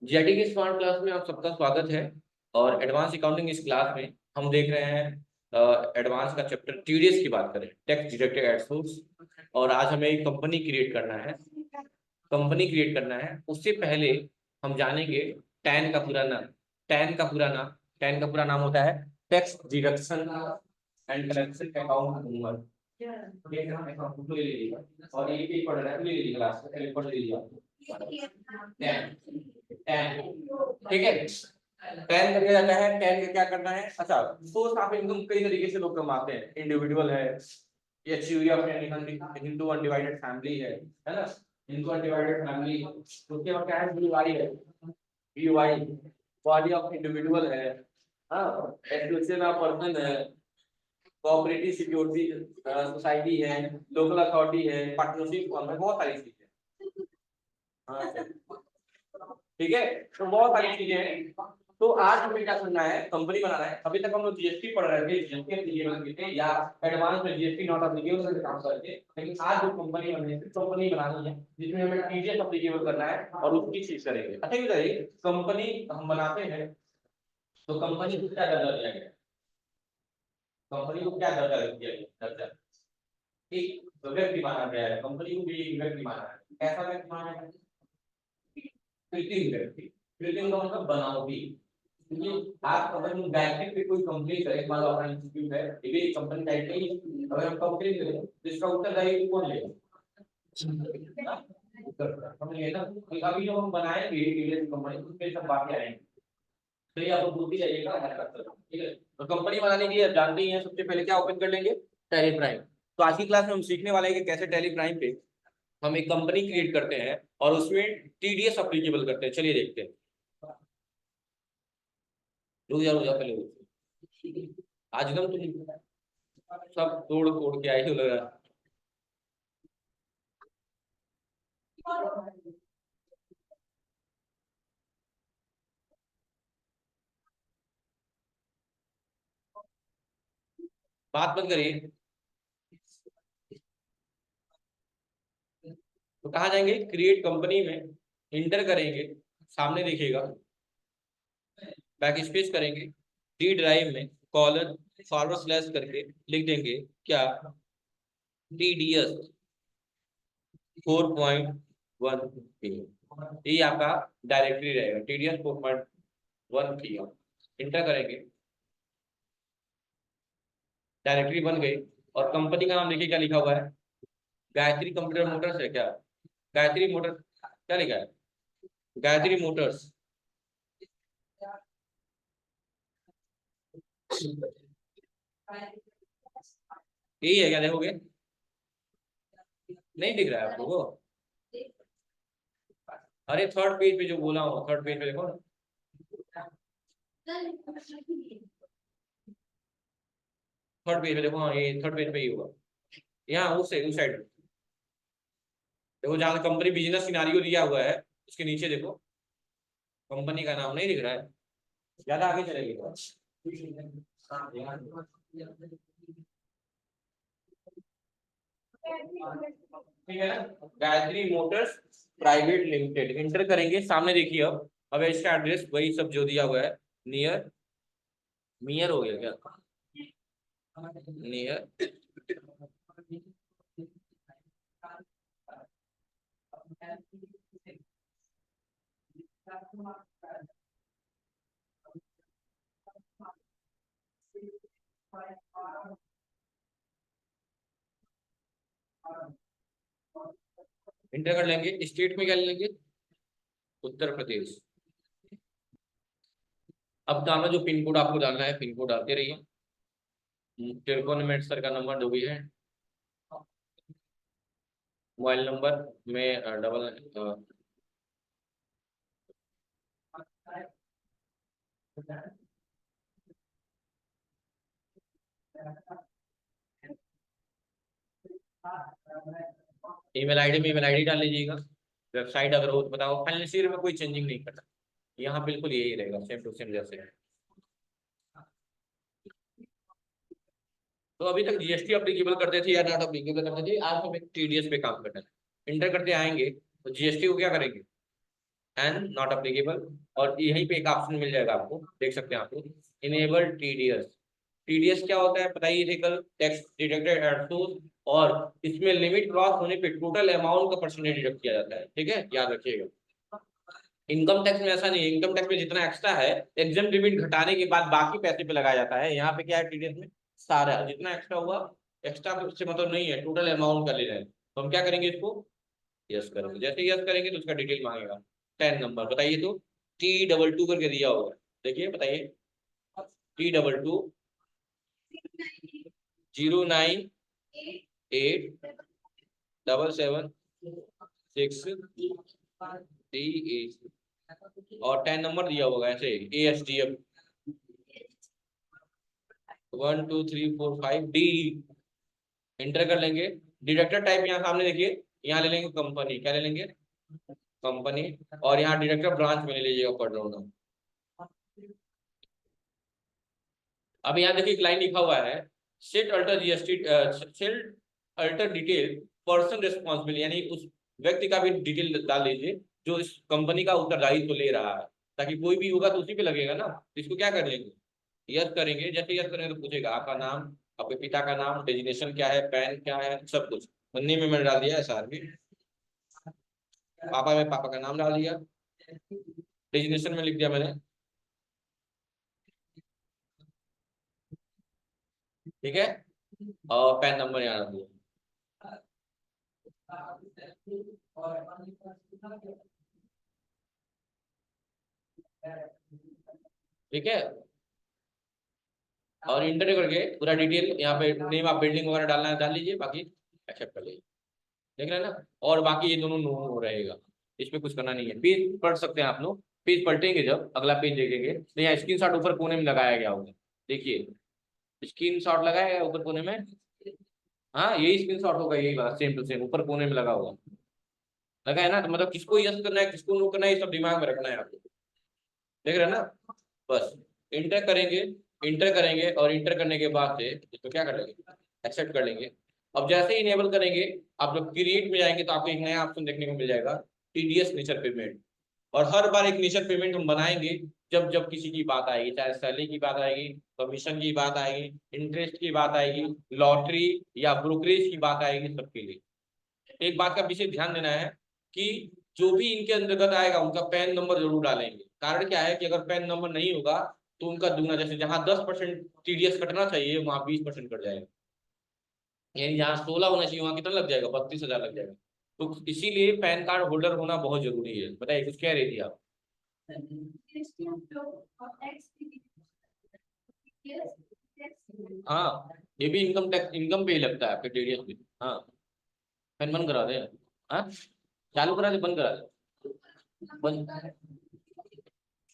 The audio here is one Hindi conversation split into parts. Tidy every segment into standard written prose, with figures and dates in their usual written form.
जेडी की स्मार्ट क्लास में आप सबका स्वागत है। और एडवांस अकाउंटिंग इस क्लास में हम देख रहे हैं एडवांस का चैप्टर टीडीएस की बात करें, टैक्स डिडक्टेड एट सोर्स। और आज हमें एक कंपनी क्रिएट करना है। उससे पहले हम जानेंगे टैन का पूरा नाम। टैन का पूरा नाम होता है tax deduction and collection account number. और ये पढ़ रहा है, ले लीजिए क्लास में, पढ़ लीजिए। ठीक है, टेन करके जाता है। टेन का क्या करना है? अच्छा, सोर्स ऑफ इनकम कई तरीके से लोग कमाते हैं। इंडिविजुअल है, हिंदू अनडिवाइडेड फैमिली है ना? हिंदू अनडिवाइडेड फैमिली, उसके बाद क्या है? बीवाई है, बीवाई बॉडी ऑफ इंडिविजुअल है, हाँ, एसोसिएशन ऑफ पर्सन है, कोऑपरेटिव सिक्योरिटी सोसाइटी है, लोकल अथॉरिटी है, पार्टनरशिप फर्म है, बहुत सारी चीजें। हाँ, ठीक है, तो बहुत सारी चीजें हैं। तो आज हमें क्या करना है? कंपनी बनाना है। अभी तक हम लोग जीएसटी पढ़ रहे थे, जीएसटी एप्लीकेबल थे या एडवांस में जीएसटी नॉट एप्लीकेबल करके काम कर रहे थे। लेकिन आज जो कंपनी बननी है, कंपनी बनानी है जिसमें हमें टीडीएस एप्लीकेबल करना है और उसकी चीज करेंगे। अच्छा ये बताइए, कंपनी हम बनाते हैं तो कंपनी को क्या दर्जा दिया गया? कंपनी को क्या दर्जा दिया गया? दर्जा एक व्यक्ति माना गया है, कंपनी को भी एक व्यक्ति माना है। कैसा व्यक्ति माना है? कृत्रिम व्यक्ति। कृत्रिम का मतलब बनावटी। क्योंकि आप अगर बैंकिंग पे कोई कंपनी करे, मान लो अपना इंस्टीट्यूट है, ये भी कंपनी टाइप का ही, अगर हम कंपनी करें तो इसका उत्तरदायित्व कौन लेगा? समझ गए ना? अभी जो हम बनाएंगे टीडीएस कंपनी, उसमें सब बातें आएंगी, तो ये आपको बोलती जाइएगा हर करते। ठीक है, तो कंपनी बनाने के लिए आप जानते ही हैं, सबसे पहले क्या ओपन कर लेंगे? Tally prime. तो आज की क्लास में हम सीखने वाले हैं कि कैसे टैली प्राइम पे हम एक कंपनी क्रिएट करते हैं और उसमें टीडीएस अप्लीकेबल करते हैं। चलिए देखते हैं। रुक जा पहले, आज एकदम तुम सब तोड़ तोड़ के आई हो लगा। बात मत करिए। तो कहाँ जाएंगे? क्रिएट कंपनी में इंटर करेंगे, सामने देखिएगा, बैक स्पेस करेंगे, डी ड्राइव में कॉलन फॉरवर्ड स्लैश करके लिख देंगे क्या? टीडीएस 4.1 ये आपका डायरेक्टरी रहेगा। टीडीएस 4.1 किया, इंटर करेंगे, डायरेक्टरी बन गई। और कंपनी का नाम देखिए क्या लिखा हुआ है? गायत्री कंप्यूटर मोटर्स है क्या? गायत्री मोटर क्या लिखा है? गायत्री मोटर्स। यही है क्या? देखोगे नहीं दिख रहा है आपको वो? अरे थर्ड पेज पे जो बोला हूँ, थर्ड पेज पे देखो ना। थर्ड पेज पे देखो, हाँ ये थर्ड पेज पे ही होगा। यहाँ उस साइड देखो, जहाँ कंपनी बिजनेस सिनारियो दिया हुआ है उसके नीचे देखो, कंपनी का नाम नहीं दिख रहा है? ज्यादा आगे चलेगी तो ठीक है ना? Gayatri Motors private limited inter करेंगे, सामने देखिए। अब इसका एड्रेस वही सब जो दिया हुआ है, नियर, नियर हो गया क्या? नियर इंटर कर लेंगे। स्टेट में क्या लेंगे? उत्तर प्रदेश। अब डालना जो पिन कोड आपको डालना है, पिन कोड डालते रहिए। टेलीफोन में सर का नंबर जो भी है, मोबाइल नंबर में डबल ईमेल आईडी डाल लीजिएगा। वेबसाइट अगर हो तो बताओ। फाइनेंशियल में कोई चेंजिंग नहीं करना, यहाँ बिल्कुल यही रहेगा, सेम टू सेम जैसे है। तो अभी तक जीएसटी अप्लीकेबल करते थे या नॉट अप्लीकेबल करते थे, आज हम एक टीडीएस पे काम करना है। इंटर करते आएंगे तो जीएसटी को क्या करेंगे? And not applicable. और यहीं पे एक ऑप्शन मिल जाएगा आपको, देख सकते हैं आप लोग, इनेबल टीडीएस। टीडीएस क्या होता है बताइए, टैक्स डिडक्टेड एट सोर्स, और इसमें लिमिट क्रॉस होने पे टोटल अमाउंट का परसेंटेज डिडक्ट किया जाता है, ठीक है, याद रखिएगा। इनकम टैक्स में ऐसा नहीं है, इनकम टैक्स में जितना एक्स्ट्रा है एग्जाम लिमिट घटाने के बाद बाकी पैसे पे लगाया जाता है। यहाँ पे क्या है टीडीएस में, सारा जितना एक्स्ट्रा हुआ, एक्स्ट्रा से मतलब नहीं है, टोटल अमाउंट का ले रहे हैं। तो हम क्या करेंगे इसको, यस करेंगे। जैसे यस करेंगे तो उसका डिटेल मांगेगा। 10 नंबर बताइए तो, T22 करके दिया होगा, देखिए बताइए, T22 09877638, और 10 नंबर दिया होगा ऐसे, ASDF 12345D, इंटर कर लेंगे। डिडक्टर टाइप यहाँ सामने देखिए, यहाँ ले लेंगे कंपनी, क्या ले लेंगे, कंपनी, और यहाँ डिडक्टर ब्रांच में ले लीजिएगा, पढ़ रहा हूँ। अब यहाँ देखिए एक लाइन लिखा हुआ है, set alter GST, set alter detail person responsible, यानी उस व्यक्ति का भी डिटेल डाल लीजिए जो इस कंपनी का उत्तरदायित्व तो ले रहा है, ताकि कोई भी होगा तो उसी पे लगेगा ना। तो इसको क्या कर लेंगे, यस करेंगे। जैसे यस करेंगे तो पूछेगा आपका नाम, आपके पिता का नाम, डेजिग्नेशन क्या है, पैन क्या है, सब कुछ। बन्नी में मैंने डाल दिया है सार भी, पापा में पापा का नाम डाल दिया, डेजिग्नेशन में लिख दिया मैंने, ठीक है, और पैन नंबर यहाँ डाल दिया। ठीक है, और इंटर करके पूरा डिटेल यहाँ पे नेम ऑफ बिल्डिंग वगैरह डालना है डाल लीजिए, बाकी एक्सेप्ट कर लीजिए, देख रहे हैं ना। और बाकी ये दोनों नो हो रहेगा, इसमें कुछ करना नहीं है। पेज पढ़ सकते हैं आप लोग, पेज पलटेंगे जब अगला पेज देखेंगे तो यहाँ स्क्रीन शॉट ऊपर कोने में लगाया गया होगा, देखिए स्क्रीन शॉट लगाया गया ऊपर कोने में, हाँ यही स्क्रीन शॉट होगा, यही वाला सेम टू सेम ऊपर कोने में लगा होगा, लगा है ना। तो मतलब किसको यस करना है किसको नो करना है, ये सब दिमाग में रखना है आपको, देख रहे हैं ना। बस इंटर करेंगे, इंटर करेंगे, और इंटर करने के बाद से इसको क्या कर लेंगे, एक्सेप्ट कर लेंगे। अब जैसे ही इनेबल करेंगे, आप जब क्रिएट में जाएंगे तो आपको एक नया ऑप्शन देखने को मिल जाएगा, टीडीएस नेचर पेमेंट। और हर बार एक नेचर पेमेंट हम बनाएंगे जब जब किसी की बात आएगी, चाहे सैलरी की बात आएगी, कमीशन की बात आएगी, इंटरेस्ट की बात आएगी, लॉटरी या ब्रोकरेज की बात आएगी, सबके लिए एक बात का विशेष ध्यान देना है कि जो भी इनके अंतर्गत आएगा उनका पैन नंबर जरूर डालेंगे। कारण क्या है कि अगर पैन नंबर नहीं होगा तो उनका दुगना, जैसे जहां 10% टीडीएस कटना चाहिए वहां 20% कट जाएगा, यानी जहाँ 16 होना चाहिए वहां कितना लग जाएगा, 32,000 लग जाएगा। तो इसीलिए पैन कार्ड होल्डर होना बहुत जरूरी है। बताइए कुछ कह रही थी आप। हाँ, ये भी इनकम टैक्स, इनकम पे ही लगता है आपके टीडीएस भी। हाँ, पैन बंद करा दे, हाँ चालू करा दे, बंद करा दे, बंद।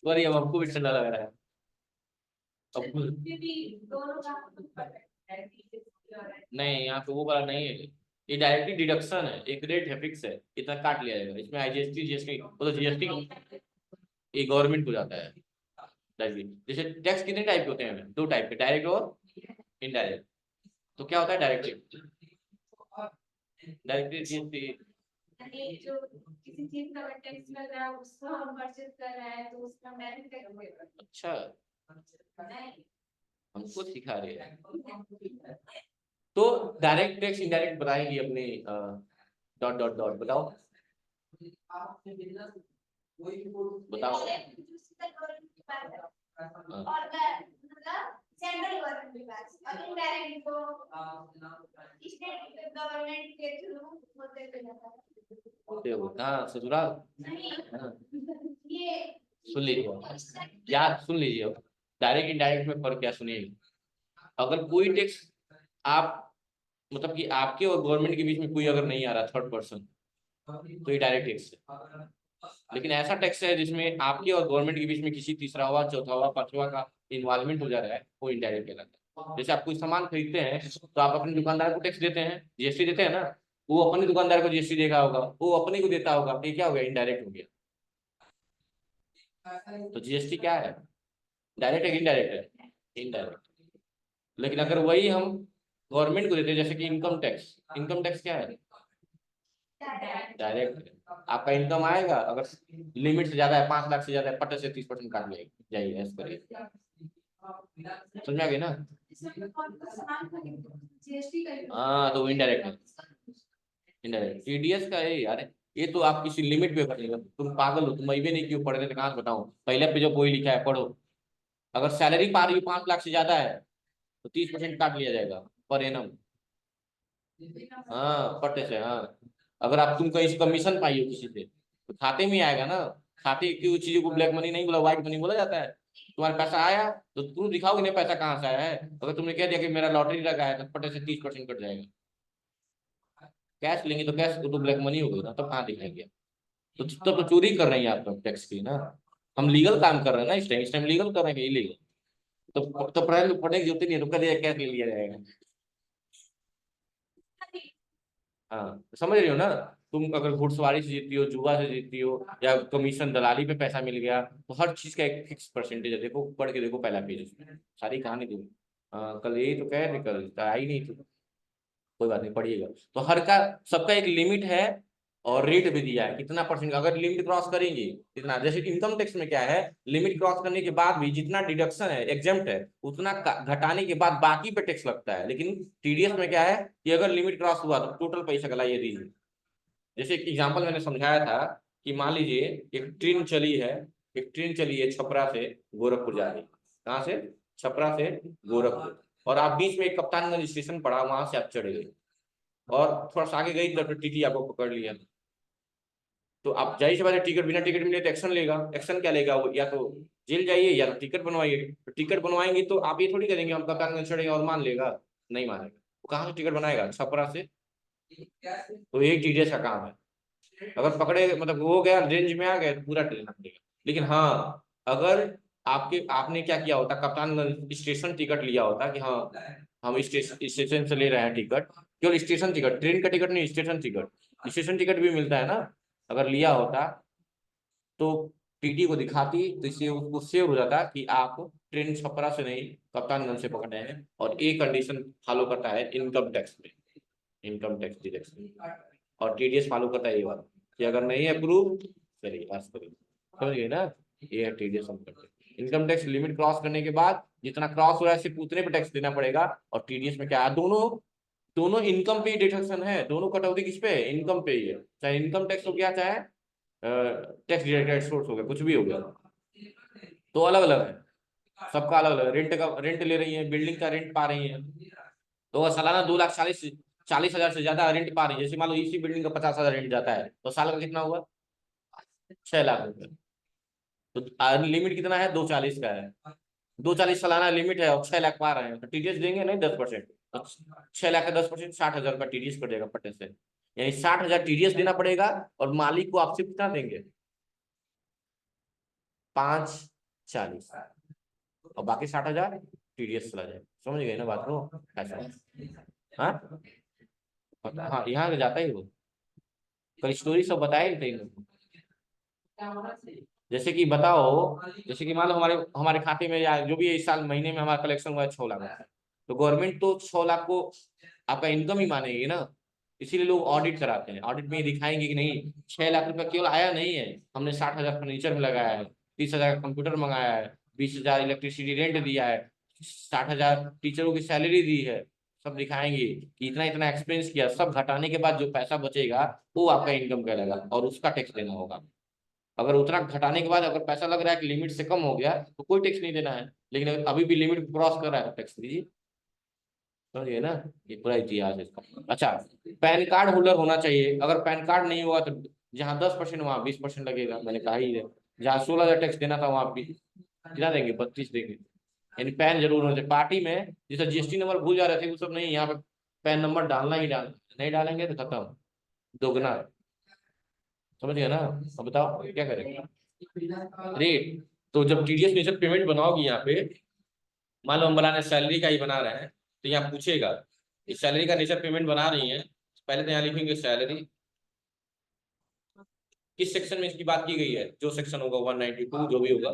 सॉरी, अब हमको भी ठंडा लग रहा है अब। नहीं, यहाँ पे वो वाला नहीं है, ये डायरेक्टली डिडक्शन है, एक रेट है, फिक्स है, इतना काट लिया जाएगा। इसमें आईजीएसटी जीएसटी, वो तो जीएसटी ये गवर्नमेंट को जाता है डायरेक्टली। जैसे टैक्स कितने टाइप के होते हैं, दो टाइप के, डायरेक्ट और इनडायरेक्ट। तो क्या होता है डायरेक्टली, डायरेक्टली जीएसटी, जो किसी चीज का टैक्स लग रहा है उसको हम परचेज कर रहे हैं तो उसका डायरेक्ट टैक्स। अच्छा, हमको सिखा रहे हैं। तो डायरेक्ट टैक्स इनडायरेक्ट बताएंगे अपने, डॉट डॉट डॉट बताओ, बताओ। और मतलब सेंट्रल गवर्नमेंट के पास और इनडायरेक्ट को स्टेट गवर्नमेंट के थ्रू होते हो हाँ ससुराल, हाँ। ये सुन लीजिए यार, सुन लीजिए, अब डायरेक्ट इनडायरेक्ट में फर्क क्या सुनिए। अगर कोई टैक्स आप, मतलब कि आपके और गवर्नमेंट के बीच में कोई अगर नहीं आ रहा थर्ड पर्सन, तो ये डायरेक्ट टैक्स है। लेकिन ऐसा टैक्स है जिसमें आपके और गवर्नमेंट के बीच में किसी तीसरा हुआ, चौथा हुआ, पांचवा का इन्वॉल्वमेंट हो जा रहा है, वो इनडायरेक्ट कहलाता है। जैसे आप कोई सामान खरीदते हैं तो आप अपने दुकानदार को टैक्स देते हैं, जीएसटी देते हैं ना, वो अपने दुकानदार को जीएसटी देगा होगा, वो अपने को देता होगा, ये क्या हो गया, इनडायरेक्ट हो गया। तो जीएसटी क्या है, डायरेक्ट है इनडायरेक्ट है, इनडायरेक्ट। लेकिन अगर वही हम गवर्नमेंट को देते हैं, जैसे कि इनकम टैक्स, इनकम टैक्स क्या है, डायरेक्ट आपका इनकम आएगा, अगर लिमिट से ज्यादा है 5 लाख से ज्यादा है, पट से 30% काट जाइए ऐसे करिए। समझ में आ गई ना? हाँ तो इनडायरेक्ट है, इनडायरेक्ट टीडीएस का है यार। ये तो आप किसी लिमिट पे करेंगे, तुम पागल हो, तुम अभी नहीं क्यों पढ़ रहे थे, कहाँ से बताऊं, पहले पे जो कोई लिखा है पढ़ो। अगर सैलरी पा रही है 5 लाख से ज्यादा है तो 30% काट लिया जाएगा पर एनम। हाँ पट्टे से, हाँ। अगर आप तुम कहीं से कमीशन पाई हो किसी से तो खाते में आएगा ना। खाते की चीजों को ब्लैक मनी नहीं बोला, व्हाइट मनी बोला जाता है। तुम्हारा पैसा आया तो तुम दिखाओगे नहीं पैसा कहाँ से आया है। अगर तुमने कह दिया कि मेरा लॉटरी लगा है तो पट्टे से 30% कट जाएगा। कैश लेंगे तो कैश को तो ब्लैक मनी होगी ना, तब कहाँ दिखाएंगे। तो तब तो चोरी कर रही है आप टैक्स की ना। हम लीगल काम कर रहे हैं ना, इस टाइम लीगल कर रहे हैं, इलीगल। तो पढ़ने पढ़ने की जरूरत नहीं है, रुका दिया कैश ले लिया जाएगा। हाँ समझ रही हो ना? तुम अगर घुड़सवारी से जीतती हो, जुआ से जीतती हो, या कमीशन दलाली पे पैसा मिल गया, तो हर चीज का एक फिक्स परसेंटेज है। देखो पढ़ के देखो पहला पेज, उसमें सारी कहानी दूँ। कल यही तो कह रहे, कल आई नहीं तो कोई बात नहीं, पढ़िएगा। तो हर का सबका एक लिमिट है और रेट भी दिया है कितना परसेंट अगर लिमिट क्रॉस करेंगे इतना। जैसे इनकम टैक्स में क्या है, लिमिट क्रॉस करने के बाद भी जितना डिडक्शन है एग्जेम्प्ट है उतना घटाने के बाद बाकी पे टैक्स लगता है। लेकिन टीडीएस में क्या है कि अगर लिमिट क्रॉस हुआ तो टोटल पैसा का लाइए दीजिए। जैसे एक एग्जाम्पल मैंने समझाया था कि मान लीजिए एक ट्रेन चली है छपरा से गोरखपुर जा रही, कहाँ से? छपरा से गोरखपुर। और आप बीच में एक कप्तानगंज स्टेशन पड़ा, वहां से आप चढ़े गए और थोड़ा सा आगे गई तो टीटी आपको पकड़ लिया। तो आप जाहिर सी बात है टिकट, बिना टिकट मिले तो एक्शन लेगा। एक्शन क्या लेगा वो, या तो जेल जाइए या तो टिकट बनवाइए। तो टिकट बनवाएंगे तो आप ये थोड़ी करेंगे हम कप्तानगंज चढ़ेंगे और मान लेगा, नहीं मानेगा। वो कहाँ से टिकट बनाएगा? छपरा से। तो एक टीडीएस का काम है। अगर पकड़े मतलब वो गया रेंज में आ गए तो पूरा ट्रेन पकड़ेगा। लेकिन हाँ अगर आपके आपने क्या किया होता, कप्तानगंज स्टेशन टिकट लिया होता कि हाँ हम स्टेशन से ले रहे हैं टिकट, केवल स्टेशन टिकट, ट्रेन का टिकट नहीं, स्टेशन टिकट। स्टेशन टिकट भी मिलता है ना। अगर लिया होता तो टीटी को दिखाती तो इससे उसको सेव हो जाता कि आप ट्रेन छपरा से नहीं कप्तानगंज से पकड़े हैं। और एक कंडीशन फॉलो करता है इनकम टैक्स में, इनकम टैक्स डिडक्शन। और टीडीएस फॉलो करता है ये बात कि अगर नहीं अप्रूव चलिए पास करिए। समझ गए ना? ये है टीडीएस हम करते हैं। इनकम टैक्स लिमिट क्रॉस करने के बाद जितना क्रॉस हो रहा है सिर्फ उतने पे टैक्स देना पड़ेगा। और टीडीएस में क्या है, दोनों दोनों इनकम पे डिडक्शन है, दोनों कटौती किस पे? इनकम पे ही है। चाहे इनकम टैक्स हो गया चाहे टैक्स डिडक्टेड सोर्स हो गया, कुछ भी हो गया, तो अलग अलग है। सबका अलग अलग रेंट का, रेंट ले रही है, बिल्डिंग का रेंट पा रही है तो वह सालाना 2,40,40,000 से ज्यादा रेंट पा रही है। जैसे मान लो इसी बिल्डिंग का 50,000 रेंट जाता है तो साल का कितना हुआ? 6 लाख रुपए। तो लिमिट कितना है? 240 का है। 240 सालाना लिमिट है और 6 लाख पा रहे हैं तो टीडीएस देंगे नहीं 10%। तो 6 लाख का 10% 60,000 का टीडीएस कट जाएगा पट्टे से। यानी 60,000 टीडीएस देना पड़ेगा और मालिक को आपसे कितना देंगे? 540 और बाकी 60,000 टीडीएस चला जाए। समझ गए ना बात को? ऐसा। हाँ हाँ यहाँ से जाता ही वो, कल स्टोरी सब बताए थे इन लोग को। जैसे कि बताओ, जैसे कि मान लो हमारे हमारे खाते में या जो भी इस साल महीने में हमारा कलेक्शन हुआ है 6 लाख का, तो गवर्नमेंट तो 6 लाख को आपका इनकम ही मानेगी ना। इसीलिए लोग ऑडिट कराते हैं। ऑडिट में ये दिखाएंगे कि नहीं 6 लाख रुपया केवल आया नहीं है, हमने 60,000 फर्नीचर में लगाया है, 30,000 कंप्यूटर मंगाया है, 20,000 इलेक्ट्रिसिटी रेंट दिया है, 60,000 टीचरों की सैलरी दी है। सब दिखाएंगे कि इतना इतना एक्सपेंस किया, सब घटाने के बाद जो पैसा बचेगा वो आपका इनकम कहलाएगा और उसका टैक्स देना होगा। अगर उतना घटाने के बाद अगर पैसा लग रहा है कि लिमिट से कम हो गया तो कोई टैक्स नहीं देना है। लेकिन अगर अभी भी लिमिट क्रॉस कर रहा है तो टैक्स दीजिए। समझिए ना? ये पूरा इतिहास है इसका। अच्छा, पैन कार्ड होल्डर होना चाहिए। अगर पैन कार्ड नहीं होगा तो जहाँ 10% वहाँ 20% लगेगा, मैंने कहा ही है। जहाँ 16,000 टैक्स देना था वहाँ भी कितना देंगे? 32 देंगे। यानी पैन जरूर होना चाहिए। पार्टी में जैसे जीएसटी नंबर भूल जा रहे थे वो सब नहीं, यहाँ पे पैन नंबर डालना ही डालना, नहीं डालेंगे तो खत्म, दोगुना। समझ गया ना? अब बताओ क्या करेंगे? रेट, तो जब टीडीएस नेचर पेमेंट बनाओगी यहाँ पे, मान लो हम बनाने सैलरी का ही बना रहे हैं तो यहाँ पूछेगा कि सैलरी का नेचर पेमेंट बना रही है, पहले तो यहाँ लिखेंगे सैलरी, किस सेक्शन में इसकी बात की गई है, जो सेक्शन होगा 192 जो भी होगा,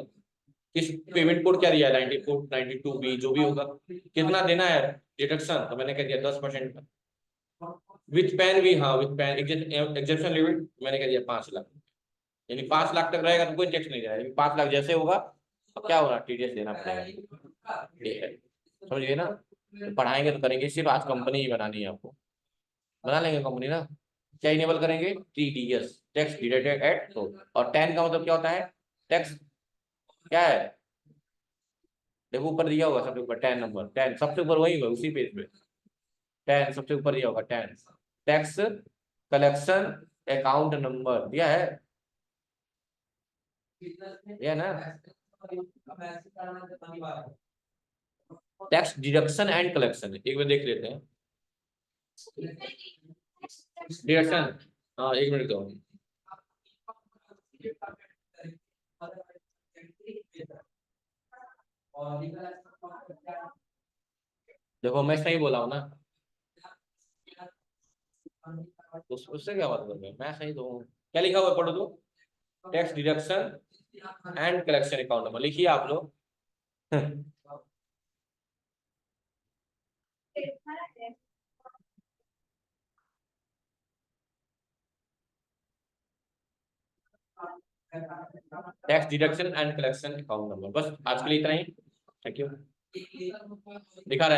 किस पेमेंट कोड क्या दिया है 94 92 बी जो भी होगा, कितना देना है डिडक्शन, तो मैंने कह दिया 10% का। विथ पेन भी, हाँ विथ पेन। एग्जेप्शन लिमिट मैंने कह दिया 5 लाख, यानी 5 लाख तक रहेगा तो कोई टैक्स नहीं जाएगा, 5 लाख जैसे होगा अब क्या होगा, टीडीएस देना पड़ेगा। ठीक है, समझिए ना। तो पढ़ाएंगे तो करेंगे, सिर्फ आज कंपनी ही बनानी है आपको, बना लेंगे कंपनी ना। क्या इनेबल करेंगे, TDS, tax deducted at source. और 10 का मतलब क्या होता है, टैक्स क्या है, देखो ऊपर दिया होगा सबसे ऊपर 10 नंबर, 10 सबसे ऊपर वही होगा उसी पेज पे, 10 सबसे ऊपर दिया होगा 10, टैक्स कलेक्शन अकाउंट नंबर दिया है, दिया है ना। टैक्स डिडक्शन एंड कलेक्शन एक बार देख लेते हैं। डिडक्शन, हाँ 1 मिनट दो। देखो मैं सही बोला हूँ ना, उससे क्या मतलब है, मैं सही तो हूँ। क्या लिखा हुआ है पढ़ो तो, tax deduction and collection account number लिखिए आप लोग। Tax deduction and collection account number, बस आज के लिए इतना ही। Thank you. दिखा रहा है।